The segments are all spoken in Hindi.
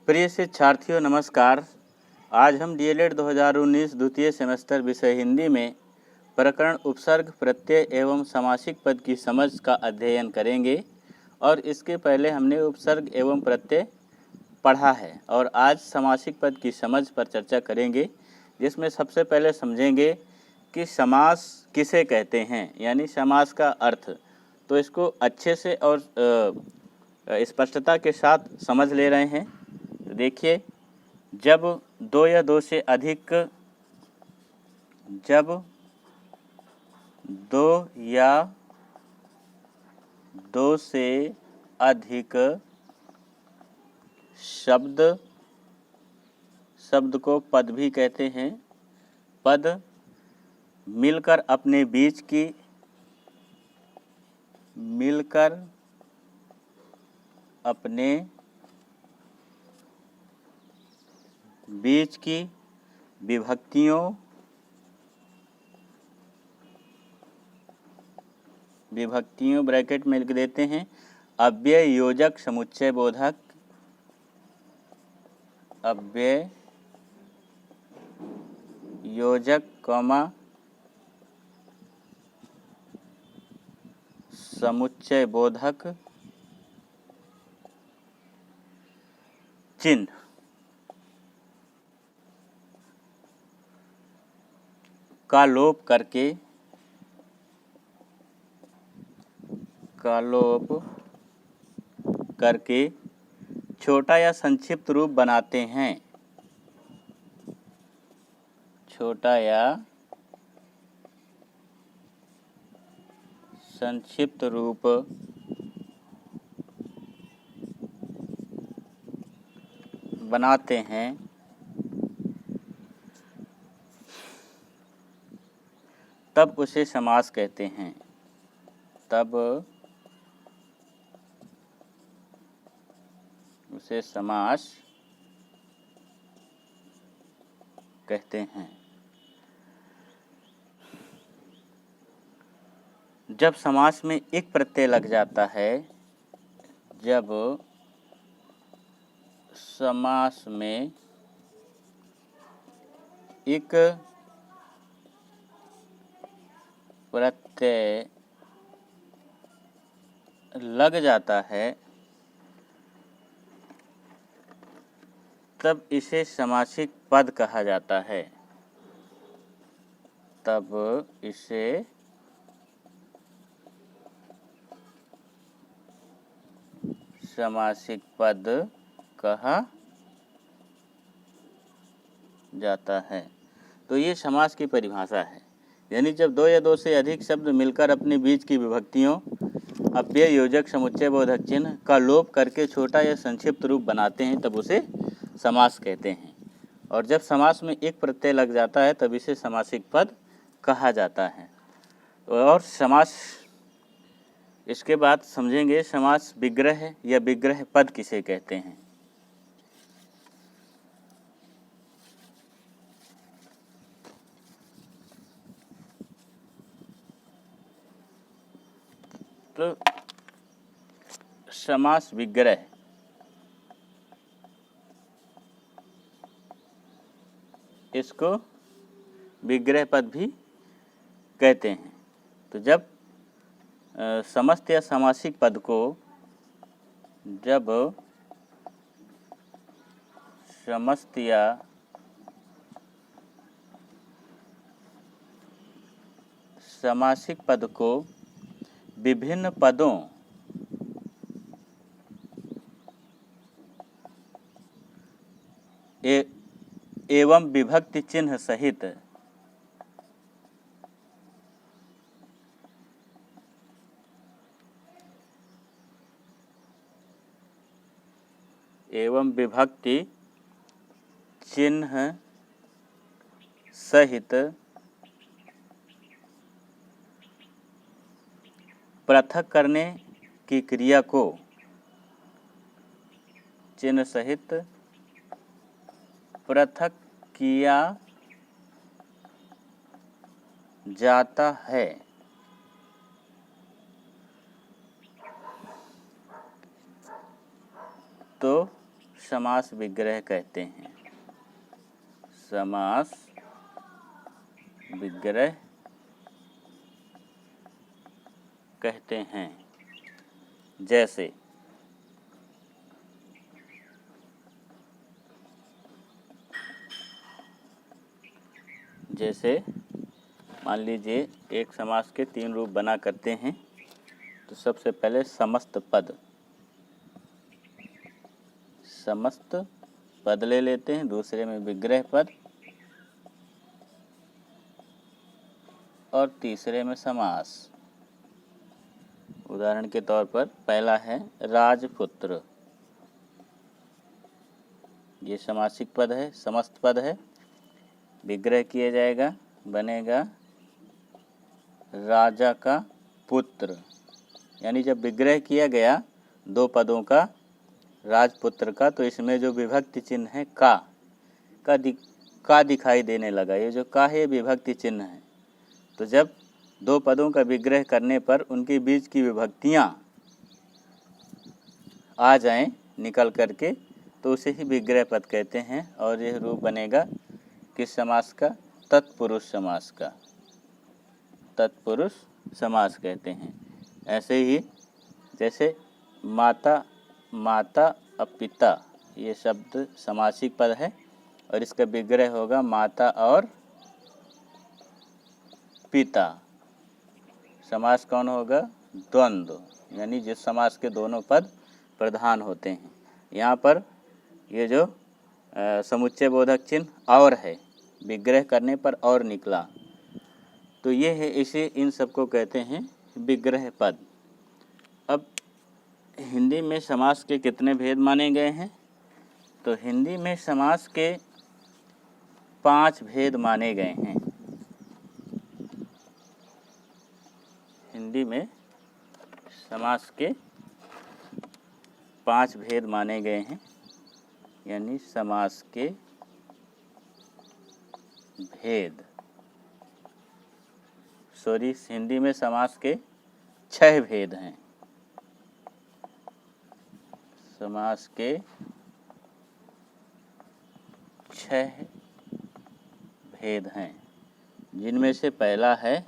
प्रिय शिक्षार्थियों नमस्कार। आज हम डीएलएड 2019 द्वितीय सेमेस्टर विषय हिंदी में प्रकरण उपसर्ग प्रत्यय एवं समासिक पद की समझ का अध्ययन करेंगे और इसके पहले हमने उपसर्ग एवं प्रत्यय पढ़ा है और आज समासिक पद की समझ पर चर्चा करेंगे, जिसमें सबसे पहले समझेंगे कि समास किसे कहते हैं, यानी समास का अर्थ। तो इसको अच्छे से और स्पष्टता के साथ समझ ले रहे हैं। तो देखिए, जब दो या दो से अधिक शब्द को पद भी कहते हैं, पद मिलकर अपने बीच की विभक्तियों ब्रैकेट में लिख देते हैं अव्यय योजक समुच्चय बोधक, अव्यय योजक समुच्चय बोधक चिन्ह का लोप करके छोटा या संक्षिप्त रूप बनाते हैं। छोटा या संक्षिप्त रूप बनाते हैं, तब उसे समास कहते हैं। समास कहते हैं। जब समास में एक प्रत्यय लग जाता है, जब समास में एक प्रत्यय लग जाता है, तब इसे समासिक पद कहा जाता है। तब इसे समासिक पद कहा जाता है। तो ये समास की परिभाषा है, यानी जब दो या दो से अधिक शब्द मिलकर अपने बीच की विभक्तियों अव्यय योजक समुच्चय बोधक चिन्ह का लोप करके छोटा या संक्षिप्त रूप बनाते हैं, तब उसे समास कहते हैं। और जब समास में एक प्रत्यय लग जाता है, तब इसे समासिक पद कहा जाता है। और समास, इसके बाद समझेंगे समास विग्रह या विग्रह पद किसे कहते हैं। तो समास विग्रह इसको विग्रह पद भी कहते हैं। तो जब समस्त या समासिक पद को समस्त या समासिक पद को विभिन्न पदों एवं विभक्ति चिन्ह सहित पृथक करने की क्रिया को चिन्ह सहित पृथक किया जाता है। तो समास विग्रह कहते हैं। समास विग्रह कहते हैं। जैसे मान लीजिए एक समास के 3 रूप बना करते हैं। तो सबसे पहले समस्त पद ले लेते हैं, दूसरे में विग्रह पद और तीसरे में समास। उदाहरण के तौर पर पहला है राजपुत्र, ये समासिक पद है, समस्त पद है। विग्रह किया जाएगा, बनेगा राजा का पुत्र। यानी जब विग्रह किया गया 2 पदों का राजपुत्र का, तो इसमें जो विभक्ति चिन्ह है का दिखाई देने लगा। ये जो का है विभक्ति चिन्ह है। तो जब 2 पदों का विग्रह करने पर उनके बीच की विभक्तियां आ जाएं निकल करके, तो उसे ही विग्रह पद कहते हैं। और यह रूप बनेगा किस समास का? तत्पुरुष समास का। तत्पुरुष समास कहते हैं। ऐसे ही जैसे माता और पिता, ये शब्द समासिक पद है और इसका विग्रह होगा माता और पिता। समास कौन होगा? द्वंद्व, यानी जिस समास के दोनों पद प्रधान होते हैं। यहाँ पर ये जो समुच्चय बोधक चिन्ह और है, विग्रह करने पर और निकला, तो ये है, इसे इन सबको कहते हैं विग्रह पद। अब हिंदी में समास के कितने भेद माने गए हैं? तो हिंदी में समास के 5 भेद माने गए हैं। हिंदी में समास के 5 भेद माने गए हैं, यानी समास के भेद। हिंदी में समास के 6 भेद हैं। समास के 6 भेद हैं, जिनमें से पहला है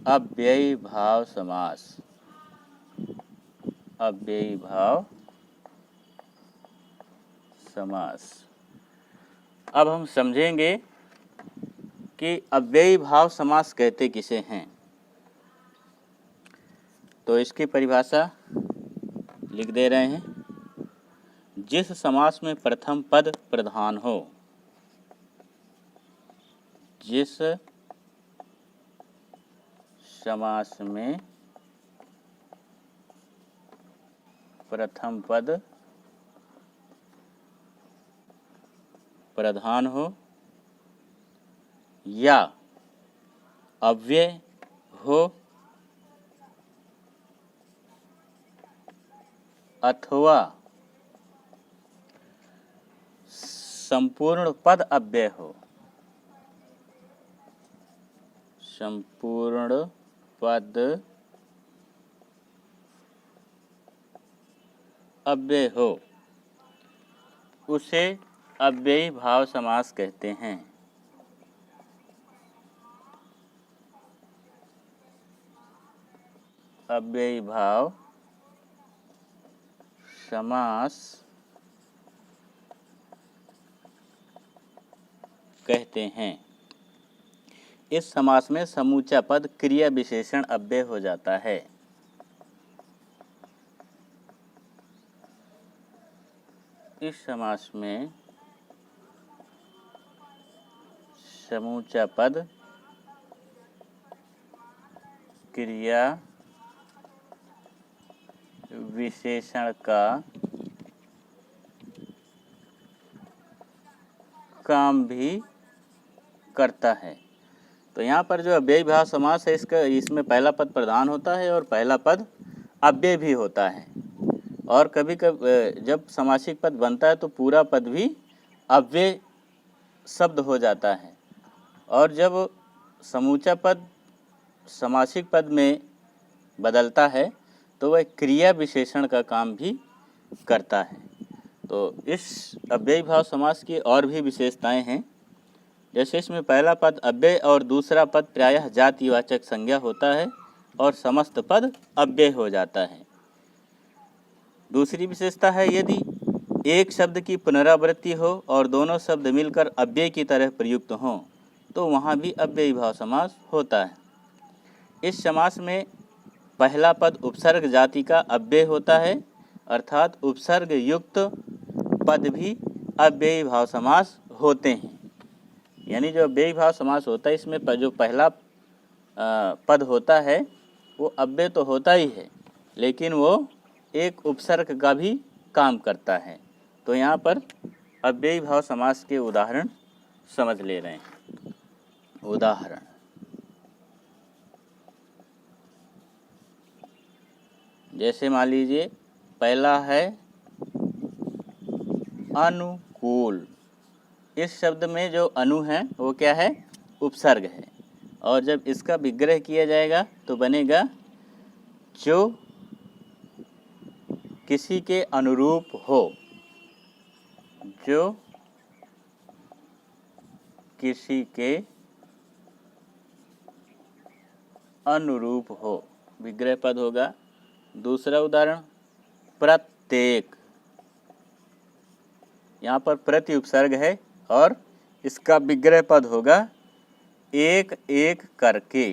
अव्ययी भाव समास। अव्ययी भाव समास। अब हम समझेंगे कि अव्ययी भाव समास कहते किसे हैं। तो इसकी परिभाषा लिख दे रहे हैं। जिस समास में प्रथम पद प्रधान हो, जिस समास में प्रथम पद प्रधान हो या अव्यय हो अथवा संपूर्ण पद अव्यय हो। संपूर्ण पद अव्यय हो, उसे अव्ययी भाव समास कहते हैं। अव्ययी भाव समास कहते हैं। इस समास में समूचा पद क्रिया विशेषण अव्यय हो जाता है। इस समास में समूचा पद क्रिया विशेषण का काम भी करता है। तो यहाँ पर जो अव्ययी भाव समास है, इसमें पहला पद प्रधान होता है और पहला पद अव्यय भी होता है। और कभी कभी जब समासिक पद बनता है तो पूरा पद भी अव्यय शब्द हो जाता है। और जब समूचा पद समासिक पद में बदलता है तो वह क्रिया विशेषण का काम भी करता है। तो इस अव्ययी भाव समास की और भी विशेषताएं हैं। जैसे इसमें पहला पद अव्यय और दूसरा पद प्रायः जातिवाचक संज्ञा होता है और समस्त पद अव्यय हो जाता है। दूसरी विशेषता है यदि एक शब्द की पुनरावृत्ति हो और दोनों शब्द मिलकर अव्यय की तरह प्रयुक्त हों तो वहाँ भी अव्ययी भाव समास होता है। इस समास में पहला पद उपसर्ग जाति का अव्यय होता है, अर्थात उपसर्ग युक्त पद भी अव्ययी भाव समास होते हैं। यानी जो अव्ययी भाव समास होता है इसमें जो पहला पद होता है वो अव्यय तो होता ही है, लेकिन वो एक उपसर्ग का भी काम करता है। तो यहाँ पर अव्ययी भाव समास के उदाहरण समझ ले रहे हैं। उदाहरण, जैसे मान लीजिए पहला है अनुकूल। इस शब्द में जो अनु है वो क्या है? उपसर्ग है। और जब इसका विग्रह किया जाएगा तो बनेगा जो किसी के अनुरूप हो। जो किसी के अनुरूप हो, विग्रह पद होगा। दूसरा उदाहरण प्रत्येक। यहाँ पर प्रति उपसर्ग है और इसका विग्रह पद होगा एक एक करके।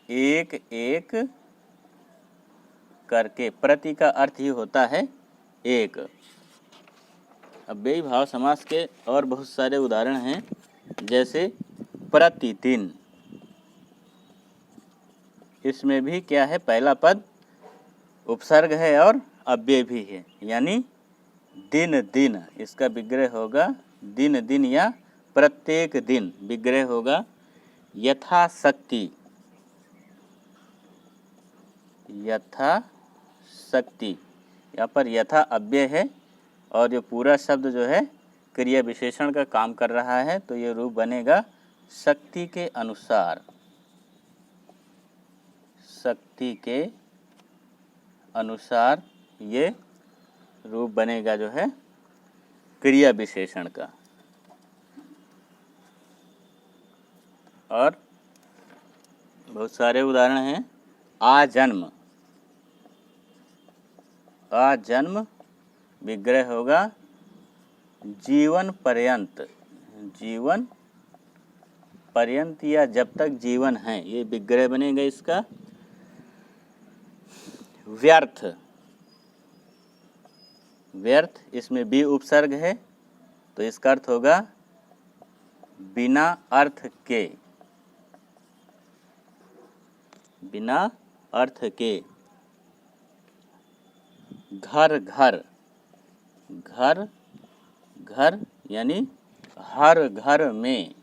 एक एक करके, प्रति का अर्थ ही होता है एक। अव्ययी भाव समास के और बहुत सारे उदाहरण हैं, जैसे प्रतिदिन। इसमें भी क्या है? पहला पद उपसर्ग है और अव्यय भी है, यानी दिन दिन। इसका विग्रह होगा दिन दिन या प्रत्येक दिन। विग्रह होगा यथाशक्ति। यथाशक्ति, यहाँ पर यथा अव्यय है और जो पूरा शब्द जो है क्रिया विशेषण का काम कर रहा है, तो ये रूप बनेगा शक्ति के अनुसार। शक्ति के अनुसार ये रूप बनेगा जो है क्रिया विशेषण का। और बहुत सारे उदाहरण हैं। आजन्म। आजन्म विग्रह होगा जीवन पर्यंत। जीवन पर्यंत या जब तक जीवन है, ये विग्रह बनेगा इसका। व्यर्थ। व्यर्थ, इसमें भी उपसर्ग है तो इसका अर्थ होगा बिना अर्थ के। बिना अर्थ के। घर घर। घर घर यानी हर घर में।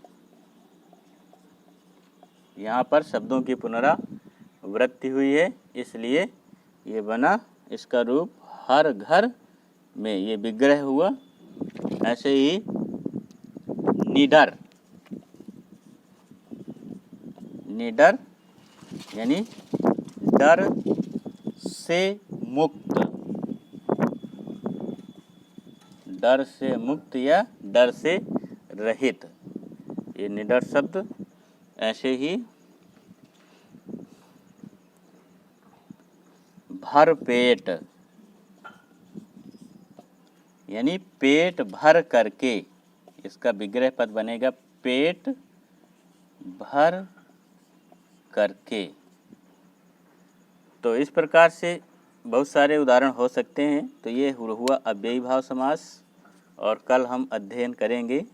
यहाँ पर शब्दों की पुनरावृत्ति हुई है, इसलिए ये बना इसका रूप हर घर में। ये विग्रह हुआ। ऐसे ही निडर। निडर यानी डर से मुक्त। डर से मुक्त या डर से रहित, ये निडर शब्द। ऐसे ही भरपेट यानी पेट भर करके। इसका विग्रह पद बनेगा पेट भर करके। तो इस प्रकार से बहुत सारे उदाहरण हो सकते हैं। तो ये हुआ अव्ययी भाव समास, और कल हम अध्ययन करेंगे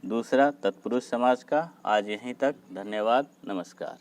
दूसरा तत्पुरुष समास का। आज यहीं तक। धन्यवाद, नमस्कार।